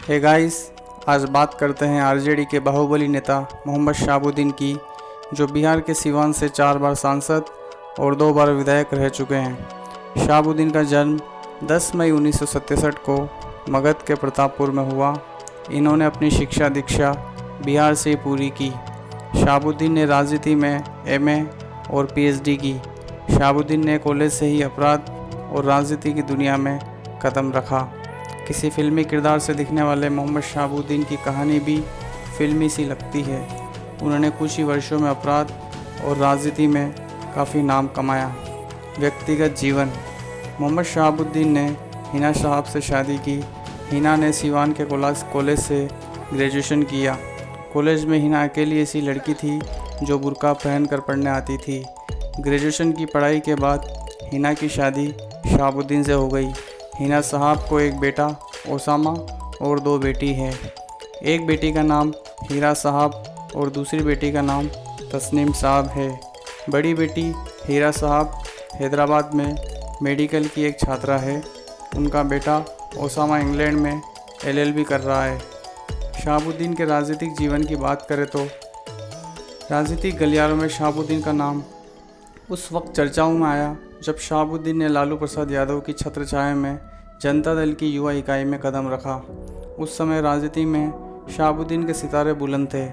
Hey guys, आज बात करते हैं आरजेडी के बाहुबली नेता मोहम्मद शहाबुद्दीन की, जो बिहार के सीवान से 4 बार सांसद और 2 बार विधायक रह चुके हैं। शहाबुद्दीन का जन्म 10 मई 1967 को मगध के प्रतापपुर में हुआ। इन्होंने अपनी शिक्षा दीक्षा बिहार से पूरी की। शहाबुद्दीन ने राजनीति में एमए और पीएचडी की। शहाबुद्दीन ने कॉलेज से ही अपराध और राजनीति की दुनिया में कदम रखा। किसी फिल्मी किरदार से दिखने वाले मोहम्मद शहाबुद्दीन की कहानी भी फिल्मी सी लगती है। उन्होंने कुछ ही वर्षों में अपराध और राजनीति में काफ़ी नाम कमाया। व्यक्तिगत जीवन। मोहम्मद शहाबुद्दीन ने हिना साहब से शादी की। हिना ने सीवान के कॉलेज से ग्रेजुएशन किया। कॉलेज में हिना अकेली ऐसी लड़की थी जो बुर्का पहन कर पढ़ने आती थी। ग्रेजुएशन की पढ़ाई के बाद हिना की शादी शहाबुद्दीन से हो गई। हिना साहब को एक बेटा ओसामा और 2 बेटी हैं। एक बेटी का नाम हीरा साहब और दूसरी बेटी का नाम तस्नीम साहब है। बड़ी बेटी हीरा साहब हैदराबाद में मेडिकल की एक छात्रा है। उनका बेटा ओसामा इंग्लैंड में एलएलबी कर रहा है। शहाबुद्दीन के राजनीतिक जीवन की बात करें तो राजनीतिक गलियारों में शहाबुद्दीन का नाम उस वक्त चर्चाओं में आया जब शहाबुद्दीन ने लालू प्रसाद यादव की छत्रछाया में जनता दल की युवा इकाई में कदम रखा। उस समय राजनीति में शहाबुद्दीन के सितारे बुलंद थे।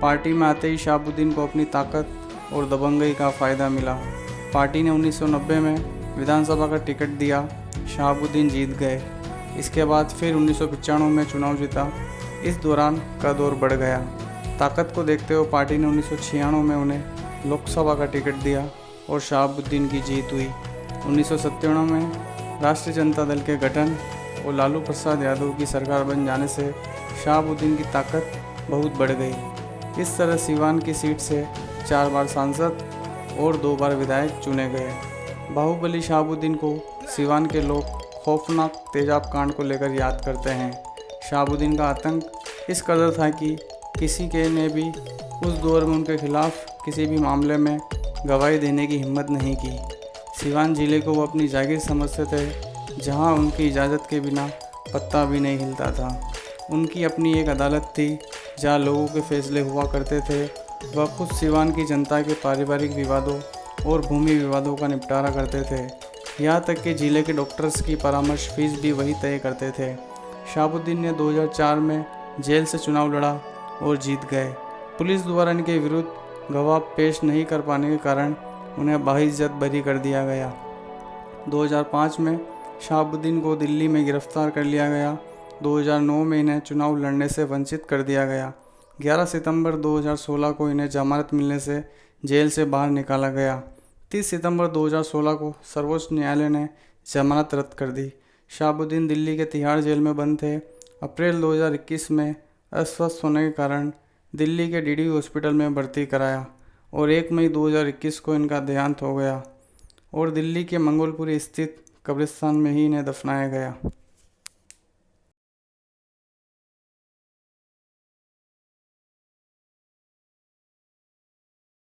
पार्टी में आते ही शहाबुद्दीन को अपनी ताकत और दबंगई का फ़ायदा मिला। पार्टी ने 1990 में विधानसभा का टिकट दिया। शहाबुद्दीन जीत गए। इसके बाद फिर 1995 में चुनाव जीता। इस दौरान कद और बढ़ गया। ताकत को देखते हुए पार्टी ने 1996 में उन्हें लोकसभा का टिकट दिया और शहाबुद्दीन की जीत हुई। 1997 में राष्ट्रीय जनता दल के गठन और लालू प्रसाद यादव की सरकार बन जाने से शहाबुद्दीन की ताकत बहुत बढ़ गई। इस तरह सीवान की सीट से 4 बार सांसद और 2 बार विधायक चुने गए। बाहुबली शहाबुद्दीन को सीवान के लोग खौफनाक तेजाब कांड को लेकर याद करते हैं। शहाबुद्दीन का आतंक इस कदर था कि किसी के ने भी उस दौर में उनके खिलाफ किसी भी मामले में गवाही देने की हिम्मत नहीं की। सीवान जिले को वो अपनी जागीर समझते थे, जहां उनकी इजाज़त के बिना पत्ता भी नहीं हिलता था। उनकी अपनी एक अदालत थी जहां लोगों के फैसले हुआ करते थे। वह खुद सीवान की जनता के पारिवारिक विवादों और भूमि विवादों का निपटारा करते थे। यहाँ तक कि जिले के डॉक्टर्स की परामर्श फीस भी वही तय करते थे। शहाबुद्दीन ने 2004 में जेल से चुनाव लड़ा और जीत गए। पुलिस द्वारा इनके विरुद्ध गवाह पेश नहीं कर पाने के कारण उन्हें बाइज्जत बरी कर दिया गया। 2005 में शहाबुद्दीन को दिल्ली में गिरफ्तार कर लिया गया। 2009 में इन्हें चुनाव लड़ने से वंचित कर दिया गया। 11 सितंबर 2016 को इन्हें जमानत मिलने से जेल से बाहर निकाला गया। 30 सितंबर 2016 को सर्वोच्च न्यायालय ने जमानत रद्द कर दी। शहाबुद्दीन दिल्ली के तिहाड़ जेल में बंद थे। अप्रैल 2021 में अस्वस्थ होने के कारण दिल्ली के डीडी हॉस्पिटल में भर्ती कराया और 1 मई 2021 को इनका देहांत हो गया और दिल्ली के मंगोलपुरी स्थित कब्रिस्तान में ही इन्हें दफनाया गया।